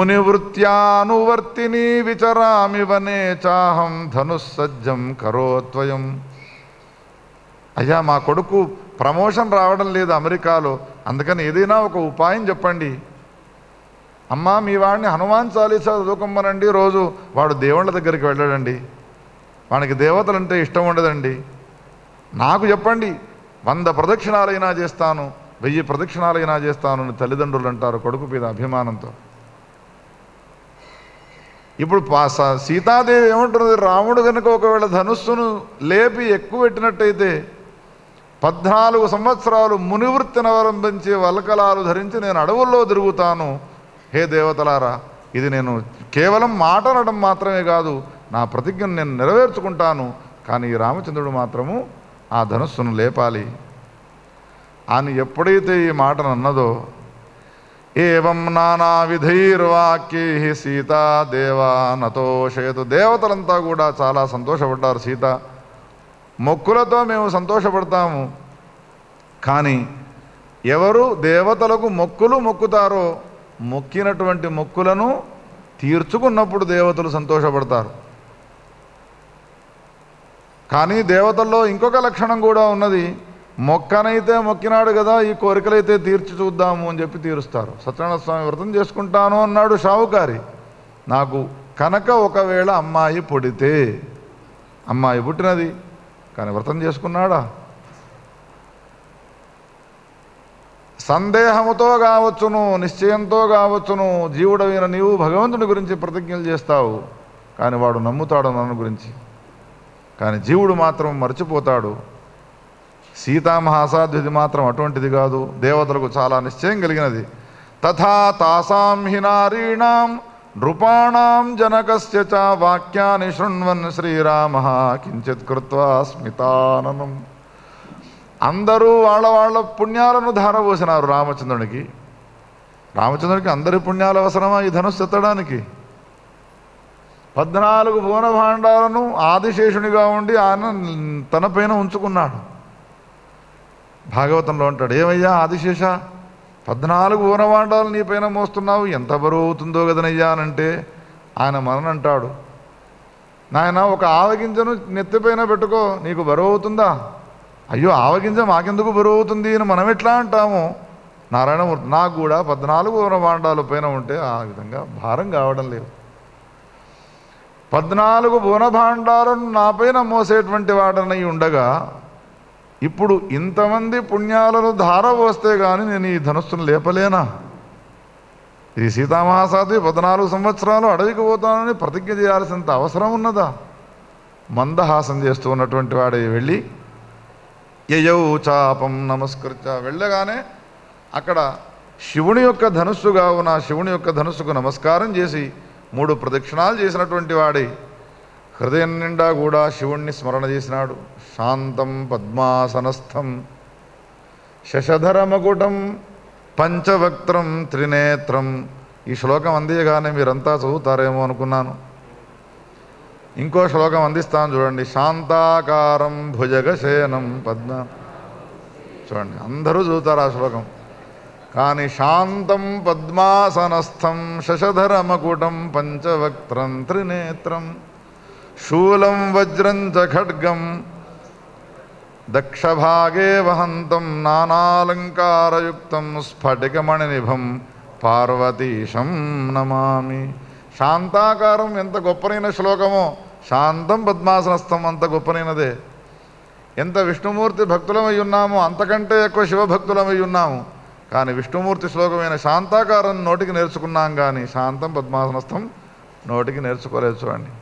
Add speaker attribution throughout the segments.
Speaker 1: మునివృత్యానువర్తిని విచరామి వనే చాహం ధనుస్సజ్జం కరోత్వయం. అయ్యా, మా కొడుకు ప్రమోషన్ రావడం లేదు అమెరికాలో, అందుకని ఏదైనా ఒక ఉపాయం చెప్పండి. అమ్మా, మీ వాడిని హనుమాన్ చాలీసా చదువుకోమనండి, రోజు వాడు దేవుళ్ళ దగ్గరికి వెళ్ళాడండి, వానికి దేవతలంటే ఇష్టం ఉండదండి, నాకు చెప్పండి, 100 ప్రదక్షిణాలైనా చేస్తాను, 1000 ప్రదక్షిణాలైనా చేస్తాను అని తల్లిదండ్రులు అంటారు కొడుకు మీద అభిమానంతో. ఇప్పుడు సీతాదేవి ఏమంటున్నది, రాముడు కనుక ఒకవేళ ధనుస్సును లేపి ఎక్కువ పెట్టినట్టయితే 14 సంవత్సరాలు మునివృత్తిని అవలంబించి వల్కలాలు ధరించి నేను అడవుల్లో తిరుగుతాను. హే దేవతలారా, ఇది నేను కేవలం మాట అనడం మాత్రమే కాదు, నా ప్రతిజ్ఞను నేను నెరవేర్చుకుంటాను, కానీ రామచంద్రుడు మాత్రము ఆ ధనుస్సును లేపాలి అని ఎప్పుడైతే ఈ మాటను అన్నదో, ఏవం నానా విధైర్వాక్యై సీతా దేవా నతోషయతు. దేవతలంతా కూడా చాలా సంతోషపడ్డారు. సీత, మొక్కులతో మేము సంతోషపడతాము, కానీ ఎవరు దేవతలకు మొక్కులు మొక్కుతారో మొక్కినటువంటి మొక్కులను తీర్చుకున్నప్పుడు దేవతలు సంతోషపడతారు. కానీ దేవతల్లో ఇంకొక లక్షణం కూడా ఉన్నది, మొక్కనైతే మొక్కినాడు కదా, ఈ కోరికలైతే తీర్చి చూద్దాము అని చెప్పి తీరుస్తారు. సత్యనారాయణ స్వామి వ్రతం చేసుకుంటాను అన్నాడు షావుకారి, నాకు కనుక ఒకవేళ అమ్మాయి పుడితే. అమ్మాయి పుట్టినది, కానీ వ్రతం చేసుకున్నాడా? సందేహముతో కావచ్చును, నిశ్చయంతో కావచ్చును, జీవుడైన నీవు భగవంతుని గురించి ప్రతిజ్ఞలు చేస్తావు, కానీ వాడు నమ్ముతాడు నన్ను గురించి. కానీ జీవుడు మాత్రం మర్చిపోతాడు. సీతామహాసాధ్యుది మాత్రం అటువంటిది కాదు, దేవతలకు చాలా నిశ్చయం కలిగినది. తథా తాసాం హి నారీణాం నృపాణాం జనకస్య చ వాక్యాన్ని శృణ్వన్ శ్రీరామ కించిత్ కృత్వా స్మితాననం. అందరూ వాళ్ళ పుణ్యాలను ధారపోసినారు రామచంద్రునికి. రామచంద్రునికి అందరి పుణ్యాలు అవసరమా ఈ ధనుస్సు ఎత్తడానికి? 14 భువన భాండాలను ఆదిశేషునిగా ఉండి ఆయన తన పైన ఉంచుకున్నాడు. భాగవతంలో అంటాడు, ఏమయ్యా ఆదిశేష, 14 భువన భాండాలు నీ పైన మోస్తున్నావు, ఎంత బరువు అవుతుందో కదనయ్యా అనంటే ఆయన మననంటాడు, నాయన ఒక ఆవగింజను నెత్తిపైన పెట్టుకో, నీకు బరువు అవుతుందా? అయ్యో, ఆవగింజ మాకెందుకు బరువు అవుతుంది అని మనం ఎట్లా అంటాము? నారాయణమూర్తి, నాకు కూడా 14 భువన భాండాల పైన ఉంటే ఆ విధంగా భారం కావడం లేదు. 14 భువన భాండాలను నా పైన మోసేటువంటి వాడనై ఉండగా ఇప్పుడు ఇంతమంది పుణ్యాలను ధారపోస్తే కానీ నేను ఈ ధనుస్సును లేపలేనా? ఇది సీతామహాసాధ్వి 14 సంవత్సరాలు అడవికి పోతానని ప్రతిజ్ఞ చేయాల్సినంత అవసరం ఉన్నదా? మందహాసం చేస్తూ ఉన్నటువంటి వాడే వెళ్ళి యయౌ చాపం నమస్కృత్య, వెళ్ళగానే అక్కడ శివుని యొక్క ధనుస్సుగా ఉన్న శివుని యొక్క ధనుస్సుకు నమస్కారం చేసి 3 ప్రదక్షిణాలు చేసినటువంటి వాడే హృదయం నిండా కూడా శివుణ్ణి స్మరణ చేసినాడు. శాంతం పద్మాసనస్థం శశధరమకుటం పంచవక్త్రం త్రినేత్రం. ఈ శ్లోకం అందియగానే మీరంతా చదువుతారేమో అనుకున్నాను. ఇంకో శ్లోకం అందిస్తాను చూడండి, శాంతాకారం భుజగశయనం పద్మ. చూడండి, అందరూ చదువుతారు ఆ శ్లోకం. కానీ శాంతం పద్మాసనస్థం శశధరమకుటం పంచవక్త్రం త్రినేత్రం శూలం వజ్రం చ ఖడ్గం దక్షభాగే వహంతం నానాలంకారయుక్తం స్ఫటికమణినిభం పార్వతీశం నమామి. శాంతాకారం ఎంత గొప్పనైన శ్లోకమో, శాంతం పద్మాసనస్థం అంత గొప్పనైనదే. ఎంత విష్ణుమూర్తి భక్తులమై ఉన్నామో అంతకంటే ఎక్కువ శివభక్తులమై ఉన్నాము. కానీ విష్ణుమూర్తి శ్లోకమైన శాంతాకారం నోటికి నేర్చుకున్నాం, కానీ శాంతం పద్మాసనస్థం నోటికి నేర్చుకోలేదు. చూడండి,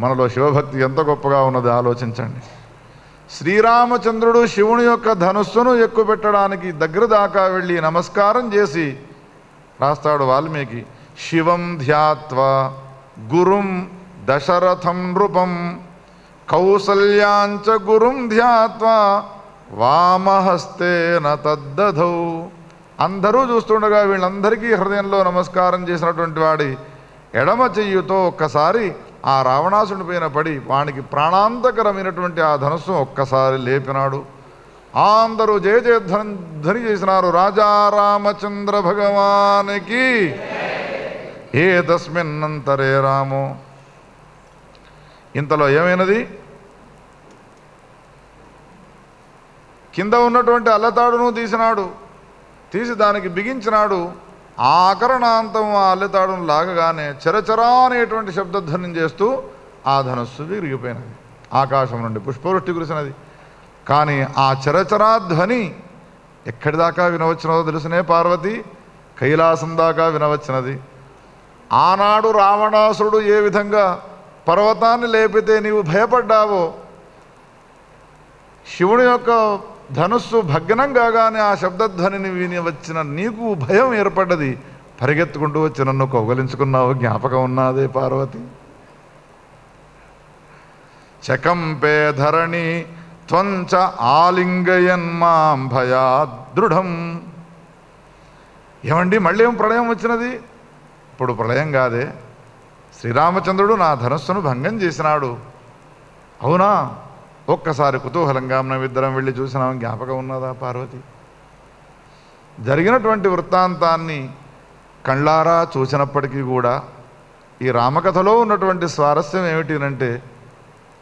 Speaker 1: మనలో శివభక్తి ఎంత గొప్పగా ఉన్నది ఆలోచించండి. శ్రీరామచంద్రుడు శివుని యొక్క ధనుస్సును ఎక్కుపెట్టడానికి దగ్గర దాకా వెళ్ళి నమస్కారం చేసి రాస్తాడు వాల్మీకి, శివం ధ్యాత్వా గురుం దశరథం నృపం కౌసల్యాంచ గురుం ధ్యాత్వా వామహస్తేన తద్దధౌ. అందరూ చూస్తుండగా వీళ్ళందరికీ హృదయంలో నమస్కారం చేసినటువంటి వాడి ఎడమ చెయ్యితో ఒక్కసారి ఆ రావణాసుని పైన పడి వానికి ప్రాణాంతకరమైనటువంటి ఆ ధనుస్సు ఒక్కసారి లేపినాడు. అందరూ జయ జయధ్వని చేసినారు. రాజా రామచంద్ర భగవానికి ఏ తస్మిన్నంతరే రామో. ఇంతలో ఏమైనది, కింద ఉన్నటువంటి అల్లతాడును తీసినాడు, తీసి దానికి బిగించినాడు. ఆకరణాంతం ఆ అల్లతాడును లాగగానే చరచరా అనేటువంటి శబ్దధ్వని చేస్తూ ఆ ధనస్సు విరిగిపోయినది. ఆకాశం నుండి పుష్పవృష్టి కురిసినది. కానీ ఆ చరచరా ధ్వని ఎక్కడి దాకా వినవచ్చినదో తెలుసునే పార్వతి, కైలాసం దాకా వినవచ్చినది. ఆనాడు రావణాసురుడు ఏ విధంగా పర్వతాన్ని లేపితే నీవు భయపడ్డావో, శివుని యొక్క ధనుస్సు భగ్నం కాగానే ఆ శబ్దధ్వనిని విని వచ్చిన నీకు భయం ఏర్పడ్డది. పరిగెత్తుకుంటూ వచ్చి నన్ను కౌగలించుకున్నావు, జ్ఞాపకం ఉన్నదే పార్వతి. చకంపే ధరణి త్వంచ ఆలింగయన్మాం భయాదృఢం. ఏమండి, మళ్ళీ ఏం ప్రళయం వచ్చినది? ఇప్పుడు ప్రళయం కాదే, శ్రీరామచంద్రుడు నా ధనస్సును భంగం చేసినాడు. అవునా? ఒక్కసారి కుతూహలంగా మనమిద్దరం వెళ్ళి చూసినాం, జ్ఞాపకం ఉన్నదా పార్వతి? జరిగినటువంటి వృత్తాంతాన్ని కళ్ళారా చూసినప్పటికీ కూడా ఈ రామకథలో ఉన్నటువంటి స్వారస్యం ఏమిటినంటే,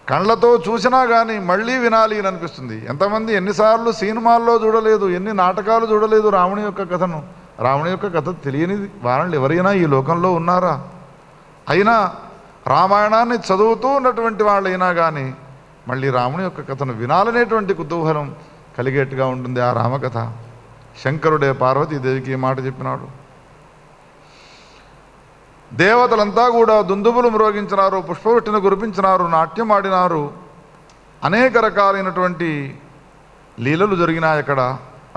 Speaker 1: కళ్ళతో చూసినా కానీ మళ్ళీ వినాలి అని అనిపిస్తుంది. ఎంతమంది ఎన్నిసార్లు సినిమాల్లో చూడలేదు, ఎన్ని నాటకాలు చూడలేదు రాముని యొక్క కథను. రాముని యొక్క కథ తెలియని వారంలో ఎవరైనా ఈ లోకంలో ఉన్నారా? అయినా రామాయణాన్ని చదువుతూ ఉన్నటువంటి వాళ్ళైనా కానీ మళ్ళీ రాముని యొక్క కథను వినాలనేటువంటి కుతూహలం కలిగేట్టుగా ఉంటుంది ఆ రామకథ. శంకరుడే పార్వతీదేవికి ఈ మాట చెప్పినాడు. దేవతలంతా కూడా దుందుబులు మ్రోగించినారు, పుష్పవృష్టిని కురిపించినారు, నాట్యం ఆడినారు. అనేక రకాలైనటువంటి లీలలు జరిగినాయి అక్కడ.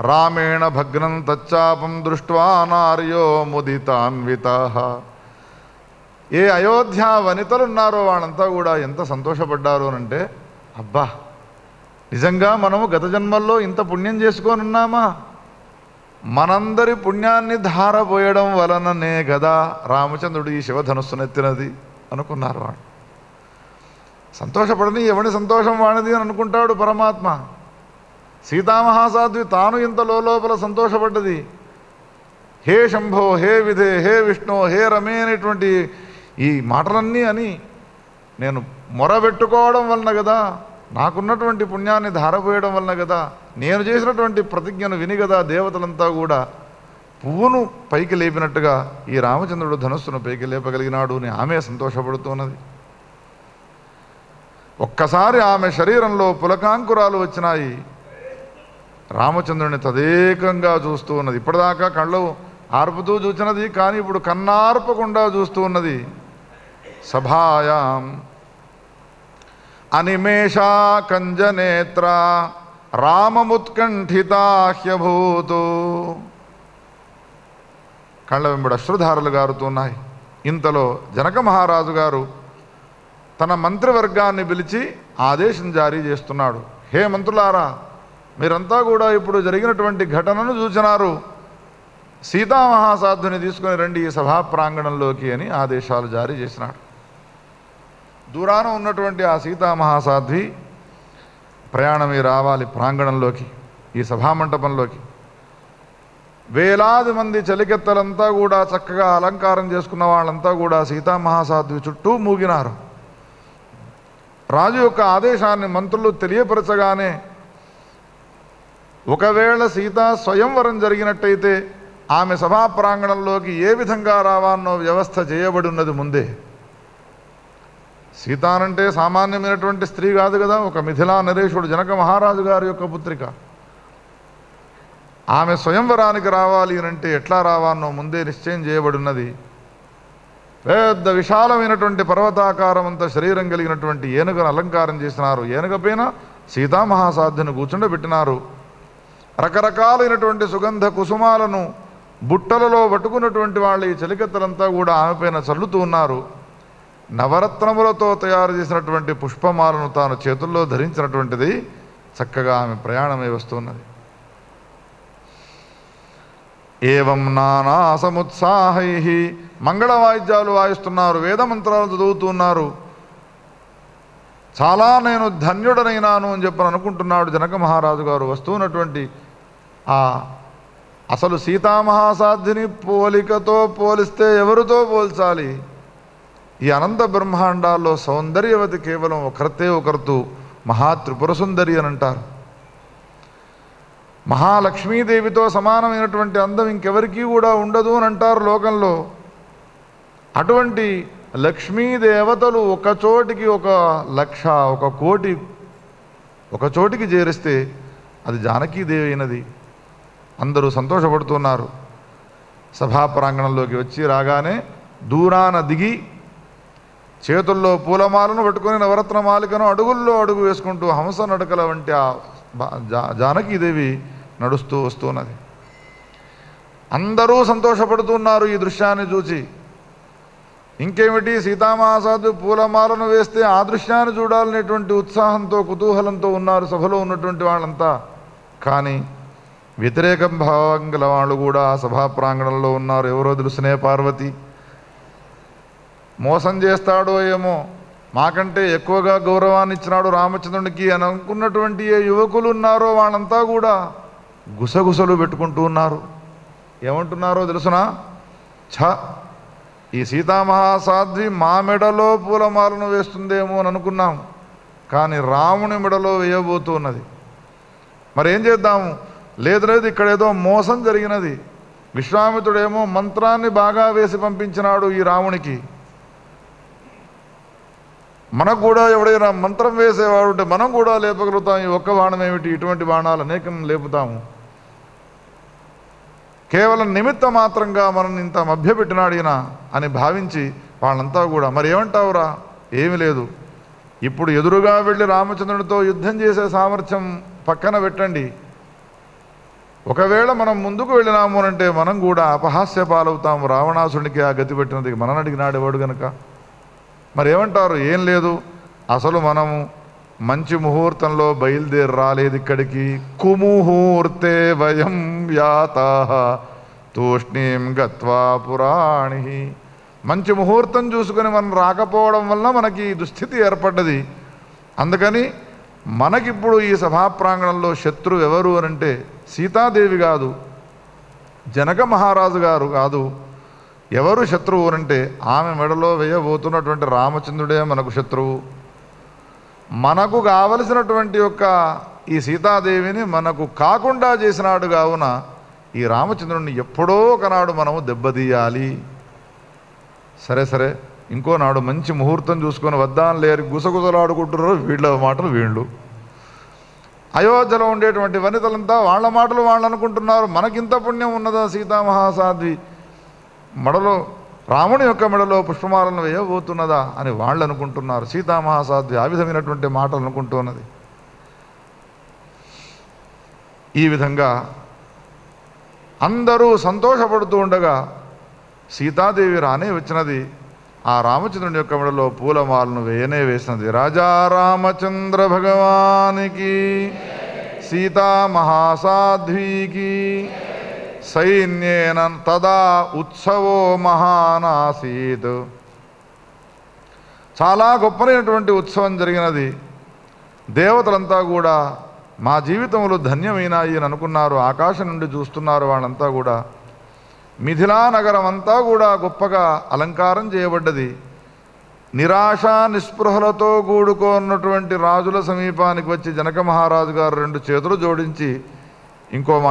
Speaker 1: రామేణ భగ్నం తచ్చాపం దృష్ట్వా నార్యో ముదితాన్వితాః. ఏ అయోధ్య వనితలున్నారో వాళ్ళంతా కూడా ఎంత సంతోషపడ్డారు అనంటే, అబ్బా, నిజంగా మనము గత జన్మల్లో ఇంత పుణ్యం చేసుకొని ఉన్నామా? మనందరి పుణ్యాన్ని ధారపోయడం వలననే కదా రామచంద్రుడు ఈ శివధనుస్సునెత్తినది అనుకున్నారు వాడు. సంతోషపడని ఎవని సంతోషం వాడిది అని అనుకుంటాడు పరమాత్మ. సీతామహాసాధ్వి తాను ఇంత లోపల సంతోషపడ్డది. హే శంభో, హే విధే, హే విష్ణు, హే రమే అనేటువంటి ఈ మాటలన్నీ అని నేను మొరబెట్టుకోవడం వలన కదా, నాకున్నటువంటి పుణ్యాన్ని ధారపోయడం వలన కదా, నేను చేసినటువంటి ప్రతిజ్ఞను విని కదా దేవతలంతా కూడా పువ్వును పైకి లేపినట్టుగా ఈ రామచంద్రుడు ధనుస్సును పైకి లేపగలిగినాడు అని ఆమె సంతోషపడుతున్నది. ఒక్కసారి ఆమె శరీరంలో పులకాంకురాలు వచ్చినాయి. రామచంద్రుని తదేకంగా చూస్తూ ఉన్నది. ఇప్పటిదాకా కళ్ళు ఆర్పుతూ చూచినది, కానీ ఇప్పుడు కన్నార్పకుండా చూస్తూ ఉన్నది. సభాయాం అనిమేషా కంజనేత్ర రామముత్కంఠితాహ్యభూతు. కళ్ళ వెంబడి అశ్రుధారలు గారుతున్నాయి. ఇంతలో జనక మహారాజు గారు తన మంత్రివర్గాన్ని పిలిచి ఆదేశం జారీ చేస్తున్నాడు. హే మంత్రులారా, మీరంతా కూడా ఇప్పుడు జరిగినటువంటి ఘటనను చూసినారు. సీతామహాసాధ్విని తీసుకుని రండి ఈ సభా ప్రాంగణంలోకి అని ఆదేశాలు జారీ చేసినాడు. దూరాన ఉన్నటువంటి ఆ సీతామహాసాధ్వి ప్రయాణమై రావాలి ప్రాంగణంలోకి, ఈ సభామంటపంలోకి. వేలాది మంది చలికెత్తలంతా కూడా చక్కగా అలంకారం చేసుకున్న వాళ్ళంతా కూడా సీతామహాసాధ్వి చుట్టూ మూగినారు. రాజు యొక్క ఆదేశాన్ని మంత్రులు తెలియపరచగానే, ఒకవేళ సీతా స్వయంవరం జరిగినట్టయితే ఆమె సభా ప్రాంగణంలోకి ఏ విధంగా రావాలనో వ్యవస్థ చేయబడి ఉన్నది ముందే. సీతానంటే సామాన్యమైనటువంటి స్త్రీ కాదు కదా, ఒక మిథిలా నరేషుడు జనక మహారాజు గారి యొక్క పుత్రిక. ఆమె స్వయంవరానికి రావాలి అనంటే ఎట్లా రావాలనో ముందే నిశ్చయం చేయబడి ఉన్నది. పెద్ద విశాలమైనటువంటి పర్వతాకారం అంత శరీరం కలిగినటువంటి ఏనుగను అలంకారం చేసినారు. ఏనుగ పైన సీతామహాసాధ్విని కూర్చుండబెట్టినారు. రకరకాలైనటువంటి సుగంధ కుసుమాలను బుట్టలలో పట్టుకున్నటువంటి వాళ్ళు ఈ చలికత్తలంతా కూడా ఆమె పైన చల్లుతూ ఉన్నారు. నవరత్నములతో తయారు చేసినటువంటి పుష్పమాలను తాను చేతుల్లో ధరించినటువంటిది చక్కగా ఆమె ప్రయాణమై వస్తున్నది. ఏవం నానా సముత్సాహై, మంగళ వాయిద్యాలు వాయిస్తున్నారు, వేదమంత్రాలు చదువుతున్నారు. చాలా నేను ధన్యుడనైనాను అని చెప్పని అనుకుంటున్నాడు జనక మహారాజు గారు. వస్తున్నటువంటి ఆ అసలు సీతామహాసాధ్విని పోలికతో పోలిస్తే ఎవరితో పోల్చాలి? ఈ అనంత బ్రహ్మాండాల్లో సౌందర్యవతి కేవలం ఒకరితే ఒకరితో మహాత్రిపుర సుందరి అని అంటారు. మహాలక్ష్మీదేవితో సమానమైనటువంటి అందం ఇంకెవరికీ కూడా ఉండదు అని అంటారు లోకంలో. అటువంటి లక్ష్మీదేవతలు ఒక చోటికి 1,00,000 1,00,00,000 ఒక చోటికి చేరిస్తే అది జానకీదేవి అయినది. అందరూ సంతోషపడుతున్నారు. సభా ప్రాంగణంలోకి వచ్చి రాగానే దూరాన దిగి చేతుల్లో పూలమాలను పట్టుకొని నవరత్న మాలికను అడుగుల్లో అడుగు వేసుకుంటూ హంస నడకల వంటి ఆ జానకీదేవి నడుస్తూ వస్తున్నది. అందరూ సంతోషపడుతున్నారు ఈ దృశ్యాన్ని చూచి. ఇంకేమిటి, సీతామహాసాధ్వి పూలమాలను వేస్తే ఆ దృశ్యాన్ని చూడాలనేటువంటి ఉత్సాహంతో కుతూహలంతో ఉన్నారు సభలో ఉన్నటువంటి వాళ్ళంతా. కానీ వ్యతిరేక భావం గల వాళ్ళు కూడా సభా ప్రాంగణంలో ఉన్నారు. ఎవరో తెలుసునే పార్వతి మోసం చేస్తాడో ఏమో, మాకంటే ఎక్కువగా గౌరవాన్ని ఇచ్చినాడు రామచంద్రునికి అని అనుకున్నటువంటి ఏ యువకులు ఉన్నారో వాళ్ళంతా కూడా గుసగుసలు పెట్టుకుంటూ ఉన్నారు. ఏమంటున్నారో తెలుసునా? ఈ సీతామహాసాధ్వి మా మెడలో పూలమాలను వేస్తుందేమో అని అనుకున్నాం, కానీ రాముని మెడలో వేయబోతున్నది. మరి ఏం చేద్దాము? లేదు ఇక్కడ ఏదో మోసం జరిగినది. విశ్వామిత్రుడేమో మంత్రాన్ని బాగా వేసి పంపించినాడు ఈ రామునికి. మనకు కూడా ఎవడైనా మంత్రం వేసేవాడు ఉంటే మనం కూడా లేపగలుగుతాం. ఈ ఒక్క బాణం ఏమిటి, ఇటువంటి బాణాలు అనేకం లేపుతాము. కేవలం నిమిత్త మాత్రంగా మనం ఇంత మభ్యపెట్టినాడు ఈయన అని భావించి వాళ్ళంతా కూడా మరి ఏమంటావురా? ఏమీ లేదు, ఇప్పుడు ఎదురుగా వెళ్ళి రామచంద్రుడితో యుద్ధం చేసే సామర్థ్యం పక్కన పెట్టండి. ఒకవేళ మనం ముందుకు వెళ్ళినాము అంటే మనం కూడా అపహాస్య పాలవుతాము. రావణాసుడికి ఆ గతి పెట్టినది మనని అడిగినాడు ఎవడు గనక. మరి ఏమంటారు? ఏం లేదు, అసలు మనము మంచి ముహూర్తంలో బయలుదేరి రాలేదు ఇక్కడికి. కుముహూర్తే వయం యాతాః తూష్ణీం గత్వా పురాణి. మంచి ముహూర్తం చూసుకొని మనం రాకపోవడం వల్ల మనకి ఈ దుస్థితి ఏర్పడ్డది. అందుకని మనకిప్పుడు ఈ సభా ప్రాంగణంలో శత్రువు ఎవరు అనంటే సీతాదేవి కాదు, జనక మహారాజు గారు కాదు. ఎవరు శత్రువు అంటే ఆమె మెడలో వేయబోతున్నటువంటి రామచంద్రుడే మనకు శత్రువు. మనకు కావలసినటువంటి ఈ సీతాదేవిని మనకు కాకుండా చేసినాడు కావున ఈ రామచంద్రుడిని ఎప్పుడో ఒకనాడు మనము దెబ్బతీయాలి. సరే ఇంకో నాడు మంచి ముహూర్తం చూసుకొని వద్దాం లేరు గుసగుసలాడుకుంటున్నారు వీళ్ళ మాటలు వీళ్ళు. అయోధ్యలో ఉండేటువంటి వనితలంతా వాళ్ళ మాటలు వాళ్ళు అనుకుంటున్నారు. మనకింత పుణ్యం ఉన్నదా సీతామహాసాధ్వి మెడలో, రాముని యొక్క మెడలో పుష్పమాలను వేయబోతున్నదా అని వాళ్ళు అనుకుంటున్నారు. సీతామహాసాధ్వి ఆ విధమైనటువంటి మాటలు అనుకుంటున్నది. ఈ విధంగా అందరూ సంతోషపడుతూ ఉండగా సీతాదేవి రానే వచ్చినది. ఆ రామచంద్రుని యొక్క మెడలో పూలమాలను వేయనే వేసినది. రాజా రామచంద్ర భగవానికి, సీతామహాసాధ్వికి సైన్యేన తదా ఉత్సవో మహానాసీత్. చాలా గొప్పనైనటువంటి ఉత్సవం జరిగినది. దేవతలంతా కూడా మా జీవితంలో ధన్యమైనాయి అని అనుకున్నారు. ఆకాశం నుండి చూస్తున్నారు వాళ్ళంతా కూడా. మిథిలా నగరం అంతా కూడా గొప్పగా అలంకారం చేయబడ్డది. నిరాశ నిస్పృహలతో కూడుకున్నటువంటి రాజుల సమీపానికి వచ్చి జనక మహారాజు గారు 2 చేతులు జోడించి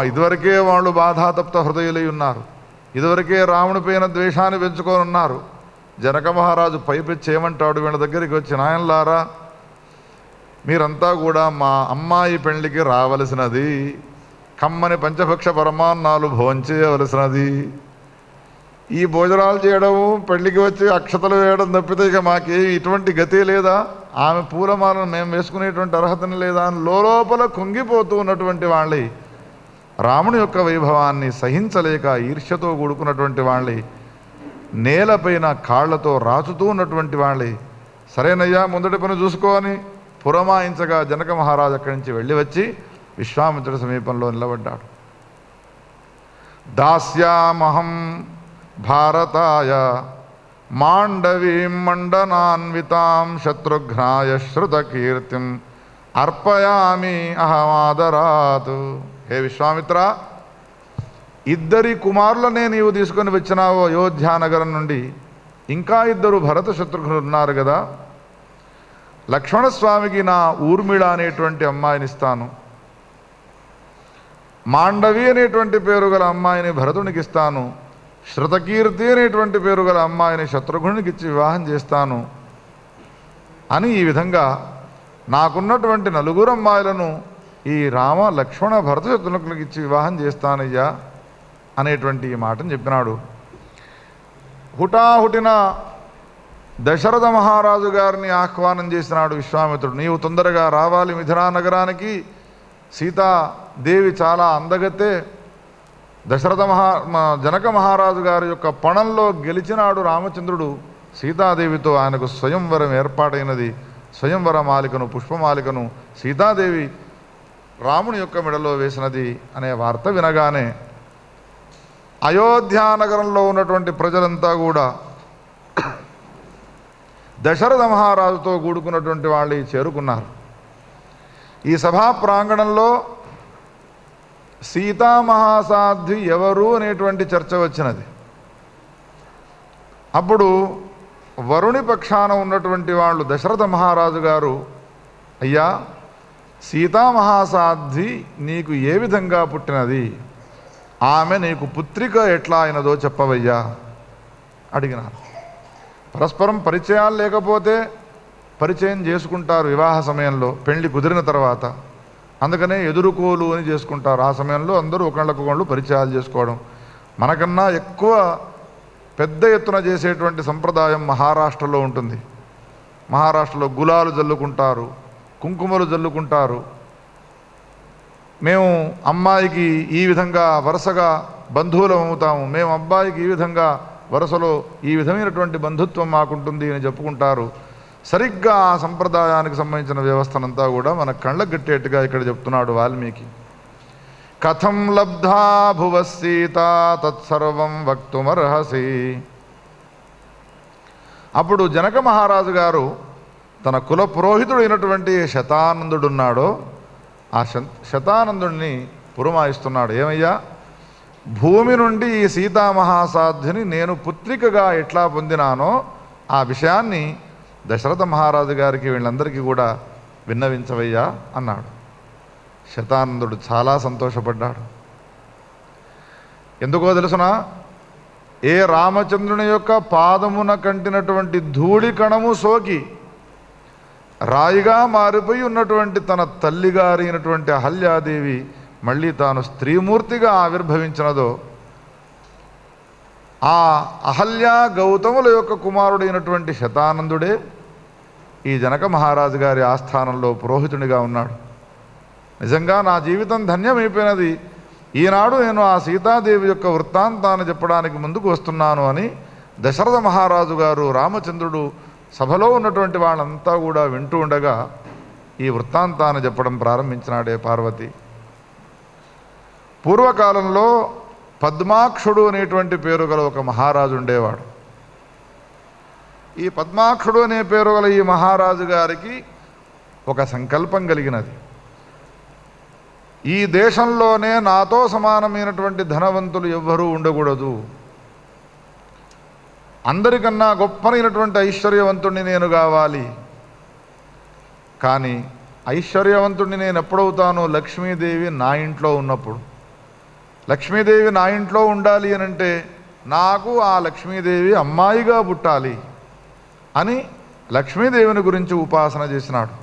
Speaker 1: ఇదివరకే వాళ్ళు బాధాతప్త హృదయులై ఉన్నారు. ఇదివరకే రాముని పైన ద్వేషాన్ని పెంచుకొని ఉన్నారు. జనక మహారాజు పైపెచ్చి ఏమంటాడు వీళ్ళ దగ్గరికి వచ్చి, నాయనలారా మీరంతా కూడా మా అమ్మాయి పెళ్లికి రావలసినది, కమ్మని పంచభక్ష పరమాన్నాలు భోంచేయవలసినది. ఈ భోజనాలు చేయడము, పెళ్లికి వచ్చి అక్షతలు వేయడం తప్పితే ఇక మాకే ఇటువంటి గతి లేదా? ఆమె పూలమాలను మేము వేసుకునేటువంటి అర్హతని లేదా అని లోపల కుంగిపోతూ ఉన్నటువంటి వాళ్ళే, రాముని యొక్క వైభవాన్ని సహించలేక ఈర్ష్యతో కూడుకున్నటువంటి వాళ్ళే, నేలపైన కాళ్లతో రాచుతూ ఉన్నటువంటి వాళ్ళే, సరేనయ్యా ముందటి పని చూసుకొని పురమాయించగా జనక మహారాజు అక్కడి నుంచి వెళ్ళి వచ్చి విశ్వామిత్రుడి సమీపంలో నిలబడ్డాడు. దాస్యామహం భారతాయ మాండవీం మండనాన్వితాం శత్రుఘ్నాయ శ్రుతకీర్తిం అర్పయామి అహమాదరాత్. హే విశ్వామిత్ర, ఇద్దరి కుమారులనే నీవు తీసుకొని వచ్చినావు అయోధ్యానగరం నుండి. ఇంకా ఇద్దరు భరత శత్రుఘ్నులు ఉన్నారు కదా. లక్ష్మణస్వామికి నా ఊర్మిళ అనేటువంటి అమ్మాయిని ఇస్తాను, మాండవి అనేటువంటి పేరు గల అమ్మాయిని భరతునికి ఇస్తాను, శృతకీర్తి అనేటువంటి పేరు గల అమ్మాయిని శత్రుఘ్నునికి ఇచ్చి వివాహం చేస్తాను అని ఈ విధంగా నాకున్నటువంటి 4 అమ్మాయిలను ఈ రామ లక్ష్మణ భరత శత్రుఘ్నులకు ఇచ్చి వివాహం చేస్తానయ్యా అనేటువంటి ఈ మాటను చెప్పినాడు. హుటాహుటిన దశరథ మహారాజు గారిని ఆహ్వానం చేసినాడు విశ్వామిత్రుడు. నీవు తొందరగా రావాలి మిథిలా నగరానికి, సీతాదేవి చాలా అందగతే. జనక మహారాజు గారి యొక్క పణంలో గెలిచినాడు రామచంద్రుడు. సీతాదేవితో ఆయనకు స్వయంవరం ఏర్పాటైనది. స్వయంవర మాలికను, పుష్పమాలికను సీతాదేవి రాముని యొక్క మెడలో వేసినది అనే వార్త వినగానే అయోధ్యానగరంలో ఉన్నటువంటి ప్రజలంతా కూడా దశరథ మహారాజుతో కూడుకున్నటువంటి వాళ్ళు చేరుకున్నారు. ఈ సభా ప్రాంగణంలో సీతామహాసాధ్వి ఎవరు అనేటువంటి చర్చ వచ్చినది. అప్పుడు వరుణి పక్షాన ఉన్నటువంటి వాళ్ళు దశరథ మహారాజు గారు, అయ్యా సీతామహాసాధ్వి నీకు ఏ విధంగా పుట్టినది, ఆమె నీకు పుత్రిక ఎట్లా అయినదో చెప్పవయ్యా అడిగినారు. పరస్పరం పరిచయాలు లేకపోతే పరిచయం చేసుకుంటారు వివాహ సమయంలో, పెళ్లి కుదిరిన తర్వాత. అందుకనే ఎదురుకోలు అని చేసుకుంటారు. ఆ సమయంలో అందరూ ఒకళ్ళకొకళ్ళు పరిచయాలు చేసుకోవడం. మనకన్నా ఎక్కువ పెద్ద ఎత్తున చేసేటువంటి సంప్రదాయం మహారాష్ట్రలో ఉంటుంది. మహారాష్ట్రలో గులాలు జల్లుకుంటారు, కుంకుమలు జల్లుకుంటారు. మేము అమ్మాయికి ఈ విధంగా వరుసగా బంధువులం అవుతాము, మేము అబ్బాయికి ఈ విధంగా వరుసలో ఈ విధమైనటువంటి బంధుత్వం మాకుంటుంది అని చెప్పుకుంటారు. సరిగ్గా ఆ సంప్రదాయానికి సంబంధించిన వ్యవస్థనంతా కూడా మన కళ్ళకు గట్టేట్టుగా ఇక్కడ చెప్తున్నాడు వాల్మీకి. కథం లబ్ధా భువ సీత తత్సర్వం వక్తుమర్హసి. అప్పుడు జనక మహారాజు గారు తన కుల పురోహితుడైనటువంటి శతానందుడున్నాడో ఆ శతానందుడిని పురమాయిస్తున్నాడు. ఏమయ్యా, భూమి నుండి ఈ సీతామహాసాధ్విని నేను పుత్రికగా ఎట్లా పొందినానో ఆ విషయాన్ని దశరథ మహారాజు గారికి వీళ్ళందరికీ కూడా విన్నవించవయ్యా అన్నాడు. శతానందుడు చాలా సంతోషపడ్డాడు. ఎందుకో తెలుసునా, ఏ రామచంద్రుని యొక్క పాదమున కంటినటువంటి ధూళి కణము సోకి రాయిగా మారిపోయి ఉన్నటువంటి తన తల్లిగారి అయినటువంటి అహల్యాదేవి మళ్ళీ తాను స్త్రీమూర్తిగా ఆవిర్భవించినదో, ఆ అహల్యా గౌతముల యొక్క కుమారుడైనటువంటి శతానందుడే ఈ జనక మహారాజు గారి ఆస్థానంలో పురోహితునిగా ఉన్నాడు. నిజంగా నా జీవితం ధన్యమైపోయినది. ఈనాడు నేను ఆ సీతాదేవి యొక్క వృత్తాంతాన్ని చెప్పడానికి ముందుకు వస్తున్నాను అని దశరథ మహారాజు గారు, రామచంద్రుడు, సభలో ఉన్నటువంటి వాళ్ళంతా కూడా వింటూ ఉండగా ఈ వృత్తాంతాన్ని చెప్పడం ప్రారంభించినాడే పార్వతి. పూర్వకాలంలో పద్మాక్షుడు అనేటువంటి పేరు గల ఒక మహారాజు ఉండేవాడు. ఈ పద్మాక్షుడు అనే పేరు గల ఈ మహారాజు గారికి ఒక సంకల్పం కలిగినది. ఈ దేశంలోనే నాతో సమానమైనటువంటి ధనవంతులు ఎవ్వరూ ఉండకూడదు, అందరికన్నా గొప్పనైనటువంటి ఐశ్వర్యవంతుణ్ణి నేను కావాలి. కానీ ఐశ్వర్యవంతుణ్ణి నేను ఎప్పుడవుతాను? లక్ష్మీదేవి నా ఇంట్లో ఉన్నప్పుడు. లక్ష్మీదేవి నా ఇంట్లో ఉండాలి అని అంటే నాకు ఆ లక్ష్మీదేవి అమ్మాయిగా పుట్టాలి అని లక్ష్మీదేవిని గురించి ఉపాసన చేసినాడు.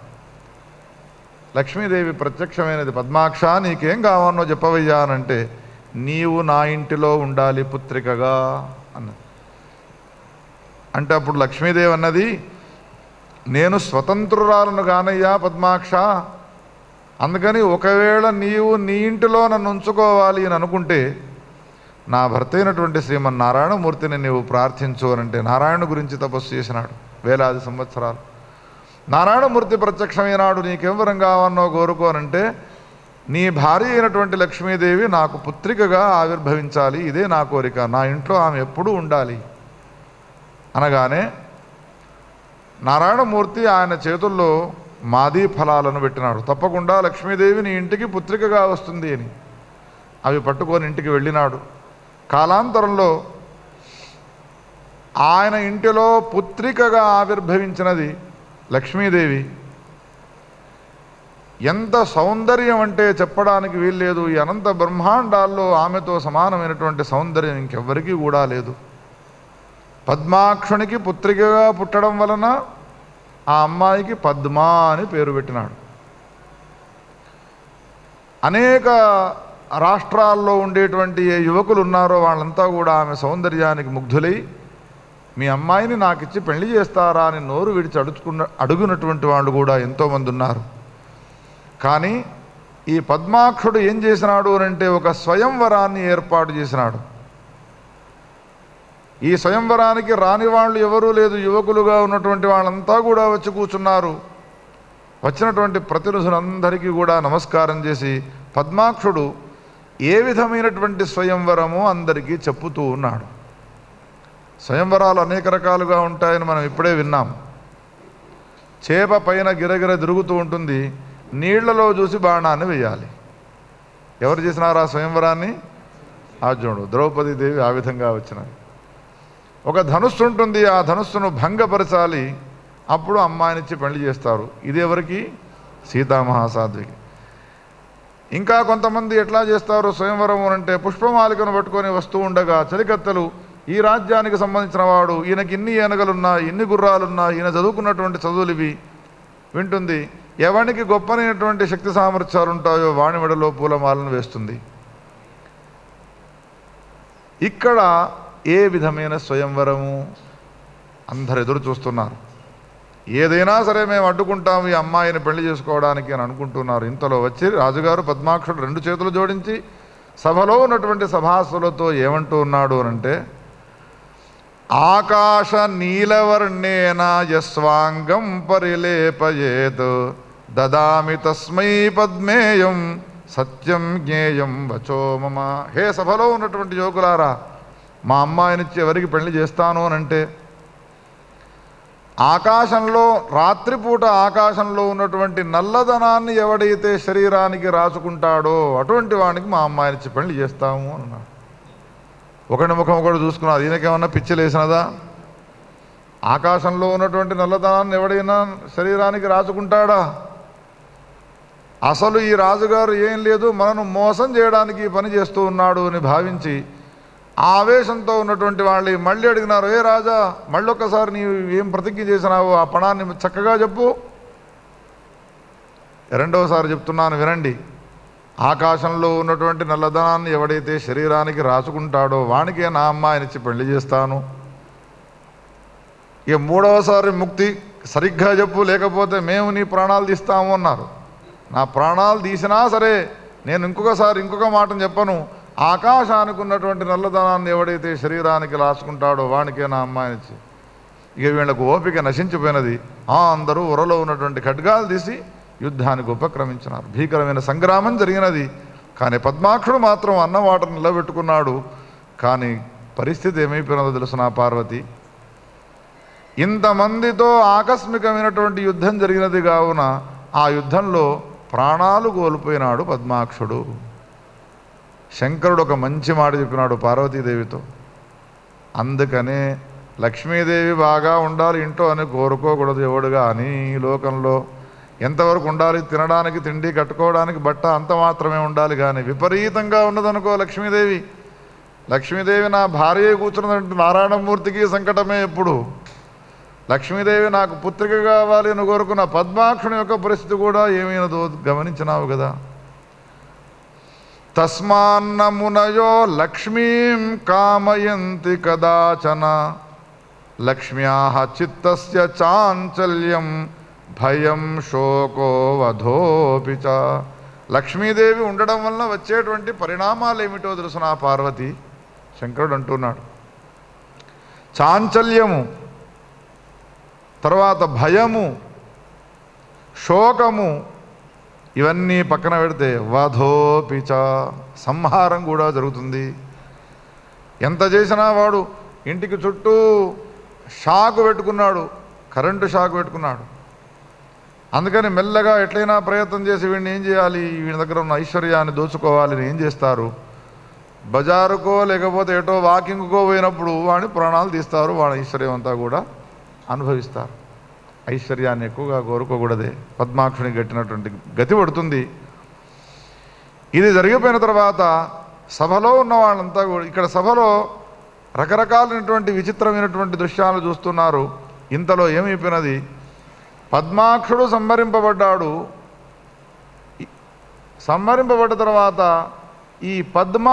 Speaker 1: లక్ష్మీదేవి ప్రత్యక్షమైనది. పద్మాక్ష, నీకేం కావాలనో చెప్పవయ్యా అనంటే, నీవు నా ఇంటిలో ఉండాలి పుత్రికగా అన్నది. అంటే అప్పుడు లక్ష్మీదేవి అన్నది, నేను స్వతంత్రురాలను గానయ్యా పద్మాక్ష, అందుకని ఒకవేళ నీవు నీ ఇంటిలో నన్ను ఉంచుకోవాలి అని అనుకుంటే నా భర్త అయినటువంటి శ్రీమన్నారాయణమూర్తిని నీవు ప్రార్థించు అనంటే, నారాయణ గురించి తపస్సు చేసినాడు వేలాది సంవత్సరాలు. నారాయణమూర్తి ప్రత్యక్షమైనాడు, నీకెవరం కావాలనో కోరుకోనంటే, నీ భార్య అయినటువంటి లక్ష్మీదేవి నాకు పుత్రికగా ఆవిర్భవించాలి, ఇదే నా కోరిక, నా ఇంట్లో ఆమె ఎప్పుడూ ఉండాలి అనగానే నారాయణమూర్తి ఆయన చేతుల్లో మాదీ ఫలాలను పెట్టినాడు. తప్పకుండా లక్ష్మీదేవి నీ ఇంటికి పుత్రికగా వస్తుంది అని. అవి పట్టుకొని ఇంటికి వెళ్ళినాడు. కాలాంతరంలో ఆయన ఇంటిలో పుత్రికగా ఆవిర్భవించినది లక్ష్మీదేవి. ఎంత సౌందర్యం అంటే చెప్పడానికి వీల్లేదు. ఈ అనంత బ్రహ్మాండాల్లో ఆమెతో సమానమైనటువంటి సౌందర్యం ఇంకెవ్వరికీ కూడా లేదు. పద్మాక్షునికి పుత్రికగా పుట్టడం వలన ఆ అమ్మాయికి పద్మ అని పేరు పెట్టినాడు. అనేక రాష్ట్రాల్లో ఉండేటువంటి ఏ యువకులు ఉన్నారో వాళ్ళంతా కూడా ఆమె సౌందర్యానికి ముగ్ధులై మీ అమ్మాయిని నాకిచ్చి పెళ్లి చేస్తారా అని నోరు విడిచి అడుగునటువంటి వాళ్ళు కూడా ఎంతోమంది ఉన్నారు. కానీ ఈ పద్మాక్షుడు ఏం చేసినాడు అంటే ఒక స్వయంవరాన్ని ఏర్పాటు చేసినాడు. ఈ స్వయంవరానికి రాని వాళ్ళు ఎవరూ లేదు. యువకులుగా ఉన్నటువంటి వాళ్ళంతా కూడా వచ్చి కూర్చున్నారు. వచ్చినటువంటి ప్రతినిధులందరికీ కూడా నమస్కారం చేసి పద్మాక్షుడు ఏ విధమైనటువంటి స్వయంవరమో అందరికీ చెప్పుతూ ఉన్నాడు. స్వయంవరాలు అనేక రకాలుగా ఉంటాయని మనం ఇప్పుడే విన్నాం. చేప పైన గిరగిర తిరుగుతూ ఉంటుంది, నీళ్లలో చూసి బాణాన్ని వేయాలి. ఎవరు చేసినారు ఆ స్వయంవరాన్ని? అర్జునుడు, ద్రౌపదీదేవి ఆ విధంగా వచ్చినారు. ఒక ధనుస్సు ఉంటుంది, ఆ ధనుస్సును భంగపరచాలి, అప్పుడు అమ్మాయినిచ్చి పెళ్లి చేస్తారు. ఇది ఎవరికి? సీతామహాసాధ్వికి. ఇంకా కొంతమంది ఎట్లా చేస్తారు స్వయంవరం అంటే పుష్పమాలికను పట్టుకొని వస్తూ ఉండగా చలికత్తెలు ఈ రాజ్యానికి సంబంధించిన వాడు, ఈయనకి ఇన్ని ఏనుగలున్నా ఇన్ని గుర్రాలున్నా ఈయన చదువుకున్నటువంటి చదువులు ఇవి వింటుంది. ఎవరికి గొప్పనైనటువంటి శక్తి సామర్థ్యాలు ఉంటాయో వాణి మెడలో పూలమాలను వేస్తుంది. ఇక్కడ ఏ విధమైన స్వయంవరము? అందరు ఎదురు చూస్తున్నారు. ఏదైనా సరే మేము అడ్డుకుంటాము ఈ అమ్మాయిని పెళ్లి చేసుకోవడానికి అని అనుకుంటున్నారు. ఇంతలో వచ్చి రాజుగారు పద్మాక్షుడు రెండు చేతులు జోడించి సభలో ఉన్నటువంటి సభాసులతో ఏమంటూ ఉన్నాడు అనంటే, ఆకాశ నీలవర్ణేన యస్వాంగం పరిలేపయేత్ దదామి తస్మై పద్మేయం సత్యం జ్ఞేయం వచో మమ. హే సభలో ఉన్నటువంటి యువకులారా, మా అమ్మాయినిచ్చి ఎవరికి పెళ్లి చేస్తాను అనంటే, ఆకాశంలో రాత్రిపూట ఆకాశంలో ఉన్నటువంటి నల్లధనాన్ని ఎవడైతే శరీరానికి రాసుకుంటాడో అటువంటి వానికి మా అమ్మాయినిచ్చి పెళ్లి చేస్తాము అన్నాడు. ఒకటి ముఖం ఒకటి చూసుకున్నారు. ఈయనకేమన్నా పిచ్చిలేసినదా? ఆకాశంలో ఉన్నటువంటి నల్లధనాన్ని ఎవడైనా శరీరానికి రాసుకుంటాడా? అసలు ఈ రాజుగారు ఏం లేదు, మనను మోసం చేయడానికి పని చేస్తూ ఉన్నాడు అని భావించి ఆవేశంతో ఉన్నటువంటి వాళ్ళు మళ్ళీ అడిగినారు, ఏ రాజా మళ్ళొక్కసారి నీవు ఏం ప్రతిజ్ఞ చేసినావు, ఆ పణాన్ని చక్కగా చెప్పు. రెండవసారి చెప్తున్నాను వినండి. ఆకాశంలో ఉన్నటువంటి నల్లధనాన్ని ఎవడైతే శరీరానికి రాసుకుంటాడో వానికే నా అమ్మాయినిచ్చి పెళ్లి చేస్తాను. ఇక మూడవసారి ముక్తి సరిగ్గా చెప్పు, లేకపోతే మేము నీ ప్రాణాలు తీస్తాము అన్నారు. నా ప్రాణాలు తీసినా సరే నేను ఇంకొక మాటను చెప్పను. ఆకాశానికి ఉన్నటువంటి నల్లధనాన్ని ఎవడైతే శరీరానికి రాసుకుంటాడో వానికే నా అమ్మాయినిచ్చి. ఇక వీళ్ళకు ఓపిక నశించిపోయినది. అందరూ ఉరలో ఉన్నటువంటి ఖడ్గాలు తీసి యుద్ధానికి ఉపక్రమించినారు. భీకరమైన సంగ్రామం జరిగినది. కానీ పద్మాక్షుడు మాత్రం అన్నవాటను నిలబెట్టుకున్నాడు. కానీ పరిస్థితి ఏమైపోయినదో తెలుసు నా పార్వతి. ఇంతమందితో ఆకస్మికమైనటువంటి యుద్ధం జరిగినది కావున ఆ యుద్ధంలో ప్రాణాలు కోల్పోయినాడు పద్మాక్షుడు. శంకరుడు ఒక మంచి మాట చెప్పినాడు పార్వతీదేవితో. అందుకనే లక్ష్మీదేవి బాగా ఉండాలి ఇంట్లో అని కోరుకోకూడదు ఎవడుగా అని. ఈ లోకంలో ఎంతవరకు ఉండాలి? తినడానికి తిండి, కట్టుకోవడానికి బట్ట, అంత మాత్రమే ఉండాలి. కానీ విపరీతంగా ఉన్నదనుకో లక్ష్మీదేవి నా భార్య కూర్చున్నదంటే నారాయణమూర్తికి సంకటమే. ఎప్పుడు లక్ష్మీదేవి నాకు పుత్రిక కావాలి అని కోరుకున్న పద్మాక్షుని యొక్క పరిస్థితి కూడా ఏమైనదో గమనించినావు కదా. తస్మాన్నమునయో లక్ష్మీం కామయంతి కదాచన లక్ష్మ్యాః చిత్తస్య చాంచల్యం భయం శోకో వధోపి చ. లక్ష్మీదేవి ఉండడం వలన వచ్చేటువంటి పరిణామాలు ఏమిటో తెలుసు నా పార్వతి. శంకరుడు అంటున్నాడు, చాంచల్యము, తర్వాత భయము, శోకము, ఇవన్నీ పక్కన పెడితే వధోపిచ, సంహారం కూడా జరుగుతుంది. ఎంత చేసినా వాడు ఇంటికి చుట్టూ షాకు పెట్టుకున్నాడు, కరెంటు షాకు పెట్టుకున్నాడు. అందుకని మెల్లగా ఎట్లయినా ప్రయత్నం చేసి వీడిని ఏం చేయాలి, వీడి దగ్గర ఉన్న ఐశ్వర్యాన్ని దోచుకోవాలని ఏం చేస్తారు, బజారుకో లేకపోతే ఎటో వాకింగ్కో పోయినప్పుడు వాడిని ప్రాణాలు తీస్తారు, వాడి ఐశ్వర్యం అంతా కూడా అనుభవిస్తారు. ఐశ్వర్యాన్ని ఎక్కువగా కోరుకోకూడదే, పద్మాక్షుని గట్టినటువంటి గతి పడుతుంది. ఇది జరిగిపోయిన తర్వాత సభలో ఉన్న వాళ్ళంతా కూడా, ఇక్కడ సభలో రకరకాలైనటువంటి విచిత్రమైనటువంటి దృశ్యాలు చూస్తున్నారు. ఇంతలో ఏమైపోయినది, పద్మాక్షుడు సంహరింపబడ్డాడు. సంహరింపబడ్డ తర్వాత ఈ పద్మ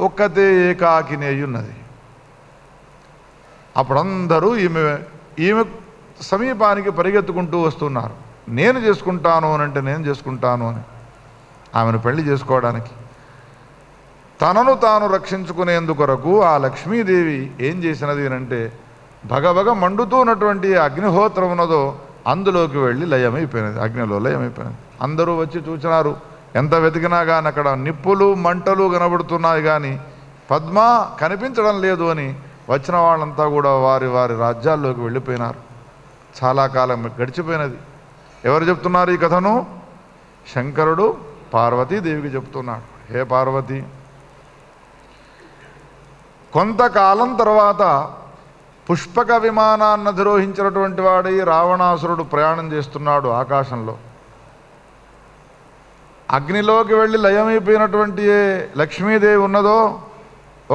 Speaker 1: ఒక్కతే ఏకాకిని అయ్యున్నది. అప్పుడందరూ ఈమె సమీపానికి పరిగెత్తుకుంటూ వస్తున్నారు. నేను చేసుకుంటాను అని అంటే నేను చేసుకుంటాను అని, ఆమెను పెళ్లి చేసుకోవడానికి. తనను తాను రక్షించుకునేందుకొరకు ఆ లక్ష్మీదేవి ఏం చేసినది అంటే, భగభగ మండుతూ ఉన్నటువంటి అగ్నిహోత్రం ఉన్నదో అందులోకి వెళ్ళి లయమైపోయినది, అగ్నిలో లయమైపోయినది. అందరూ వచ్చి చూసినారు. ఎంత వెతికినా కానీ అక్కడ నిప్పులు మంటలు కనబడుతున్నాయి, కానీ పద్మ కనిపించడం లేదు అని వచ్చిన వాళ్ళంతా కూడా వారి వారి రాజ్యాల్లోకి వెళ్ళిపోయినారు. చాలా కాలం గడిచిపోయినది. ఎవరు చెప్తున్నారు ఈ కథను? శంకరుడు పార్వతీదేవికి చెప్తున్నాడు. హే పార్వతి, కొంతకాలం తర్వాత పుష్పక విమానాన్ని అధిరోహించినటువంటి వాడి రావణాసురుడు ప్రయాణం చేస్తున్నాడు ఆకాశంలో. అగ్నిలోకి వెళ్ళి లయమైపోయినటువంటి ఏ లక్ష్మీదేవి ఉన్నదో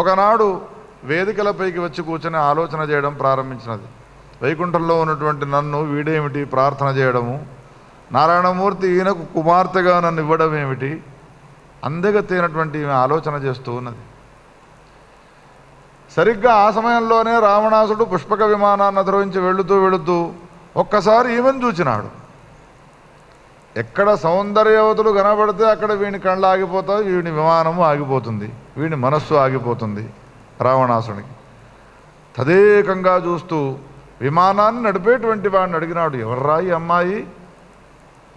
Speaker 1: ఒకనాడు వేదికలపైకి వచ్చి కూర్చొని ఆలోచన చేయడం ప్రారంభించినది. వైకుంఠంలో ఉన్నటువంటి నన్ను వీడేమిటి ప్రార్థన చేయడము, నారాయణమూర్తి ఈయనకు కుమార్తెగా నన్ను ఇవ్వడం ఏమిటి, అందగతైనటువంటి ఆలోచన చేస్తూ ఉన్నది. సరిగ్గా ఆ సమయంలోనే రావణాసుడు పుష్పక విమానాన్ని అధిరోహించి వెళుతూ ఒక్కసారి ఈమెను చూచినాడు. ఎక్కడ సౌందర్యవతులు కనబడితే అక్కడ వీని కళ్ళు ఆగిపోతాయి, వీని విమానము ఆగిపోతుంది, వీని మనస్సు ఆగిపోతుంది. రావణాసుడికి తదేకంగా చూస్తూ విమానాన్ని నడిపేటువంటి వాడిని అడిగినాడు, ఎవర్రా ఈ అమ్మాయి?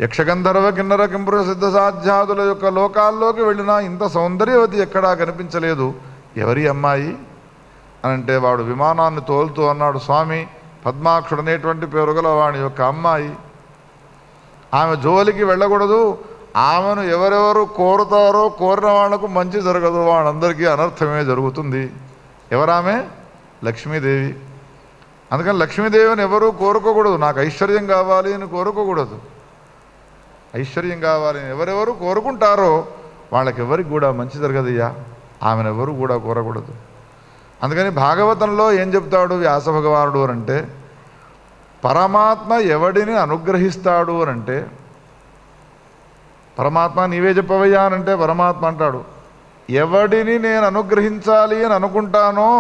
Speaker 1: యక్షగంధర్వ కిన్నర కింపుర సిద్ధ సాధ్యాదుల యొక్క లోకాల్లోకి వెళ్ళినా ఇంత సౌందర్యవతి ఎక్కడా కనిపించలేదు, ఎవరి అమ్మాయి అని అంటే వాడు విమానాన్ని తోలుతూ అన్నాడు, స్వామి పద్మాక్షుడు అనేటువంటి పేరు గల వాడి యొక్క అమ్మాయి. ఆమె జోలికి వెళ్ళకూడదు, ఆమెను ఎవరెవరు కోరుతారో కోరిన వాళ్లకు మంచి జరగదు, వాళ్ళందరికీ అనర్థమే జరుగుతుంది. ఎవరామె? లక్ష్మీదేవి. అందుకని లక్ష్మీదేవిని ఎవరూ కోరుకోకూడదు. నాకు ఐశ్వర్యం కావాలి అని కోరుకోకూడదు. ఐశ్వర్యం కావాలి అని ఎవరెవరు కోరుకుంటారో వాళ్ళకెవరికి కూడా మంచి జరగదయ్యా, ఆమెను ఎవరు కూడా కోరకూడదు. అందుకని భాగవతంలో ఏం చెప్తాడు వ్యాస భగవానుడు అని అంటే, పరమాత్మ ఎవడిని అనుగ్రహిస్తాడు అని అంటే, పరమాత్మ నీవే చెప్పవయ్యా అని అంటే పరమాత్మ అంటాడు, ఎవడిని నేను అనుగ్రహించాలి అని అనుకుంటానో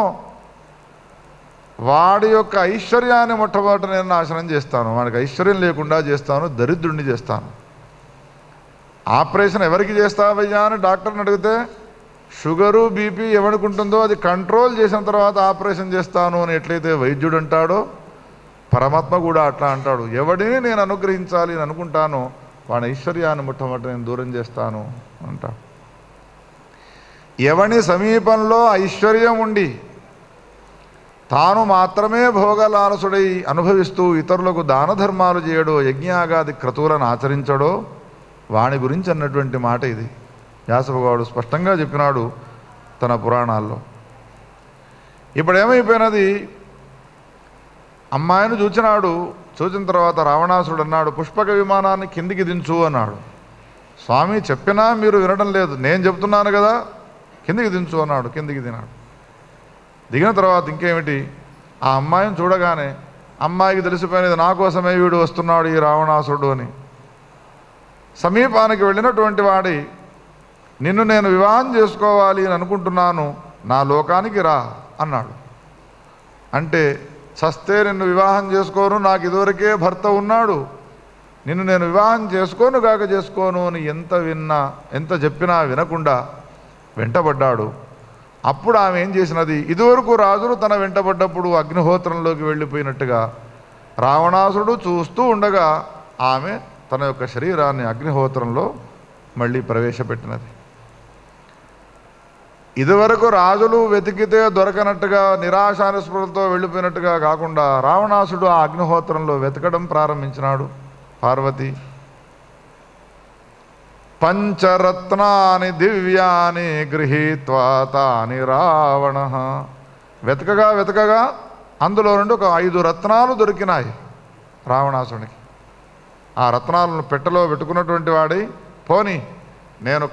Speaker 1: వాడి యొక్క ఐశ్వర్యాన్ని మొట్టమొదట నేను నాశనం చేస్తాను, వాడికి ఐశ్వర్యం లేకుండా చేస్తాను, దరిద్రుణ్ణి చేస్తాను. ఆపరేషన్ ఎవరికి చేస్తావయ్యా అని డాక్టర్ని అడిగితే, షుగరు బీపీ ఎవరికి ఉంటుందో అది కంట్రోల్ చేసిన తర్వాత ఆపరేషన్ చేస్తాను అని ఎట్లయితే వైద్యుడు అంటాడో, పరమాత్మ కూడా అట్లా అంటాడు, ఎవడిని నేను అనుగ్రహించాలి అని అనుకుంటానో వాడి ఐశ్వర్యాన్ని మొట్టమొదట నేను దూరం చేస్తాను అంటాడు. ఎవని సమీపంలో ఐశ్వర్యం ఉండి తాను మాత్రమే భోగలాలసుడై అనుభవిస్తూ ఇతరులకు దాన ధర్మాలు చేయడో, యజ్ఞాగాది క్రతువులను ఆచరించడో వాని గురించి అన్నటువంటి మాట ఇది. వ్యాసభగవానుడు స్పష్టంగా చెప్పినాడు తన పురాణాల్లో. ఇప్పుడు ఏమైపోయినది, అమ్మాయిని చూచినాడు. చూచిన తర్వాత రావణాసుడు అన్నాడు, పుష్పక విమానాన్ని కిందికి దించు అన్నాడు. స్వామి చెప్పినా మీరు వినడం లేదు, నేను చెప్తున్నాను కదా, కిందికి దించు అన్నాడు. కిందికి దినాడు. దిగిన తర్వాత ఇంకేమిటి, ఆ అమ్మాయిని చూడగానే అమ్మాయికి తెలిసిపోయినది నా కోసమే వీడు వస్తున్నాడు ఈ రావణాసుడు అని. సమీపానికి వెళ్ళినటువంటి వాడి, నిన్ను నేను వివాహం చేసుకోవాలి అని అనుకుంటున్నాను, నా లోకానికి రా అన్నాడు. అంటే చస్తే నిన్ను వివాహం చేసుకోను, నాకు ఇదివరకే భర్త ఉన్నాడు, నిన్ను నేను వివాహం చేసుకోను కాక చేసుకోను అని ఎంత చెప్పినా వినకుండా వెంటబడ్డాడు. అప్పుడు ఆమె ఏం చేసినది, ఇదివరకు రాజులు తన వెంటబడ్డప్పుడు అగ్నిహోత్రంలోకి వెళ్ళిపోయినట్టుగా రావణాసుడు చూస్తూ ఉండగా ఆమె తన యొక్క శరీరాన్ని అగ్నిహోత్రంలో మళ్ళీ ప్రవేశపెట్టినది. ఇదివరకు రాజులు వెతికితే దొరకనట్టుగా నిరాశానిస్పృహలతో వెళ్ళిపోయినట్టుగా కాకుండా రావణాసుడు ఆ అగ్నిహోత్రంలో వెతకడం ప్రారంభించినాడు. పార్వతి పంచరత్నాని దివ్యాని గృహీత్వా తాని రావణ. వెతకగా వెతకగా అందులో నుండి ఒక 5 రత్నాలు దొరికినాయి రావణాసుడికి. ఆ రత్నాలను పెట్టెలో పెట్టుకున్నటువంటి వాడి, పోని నేను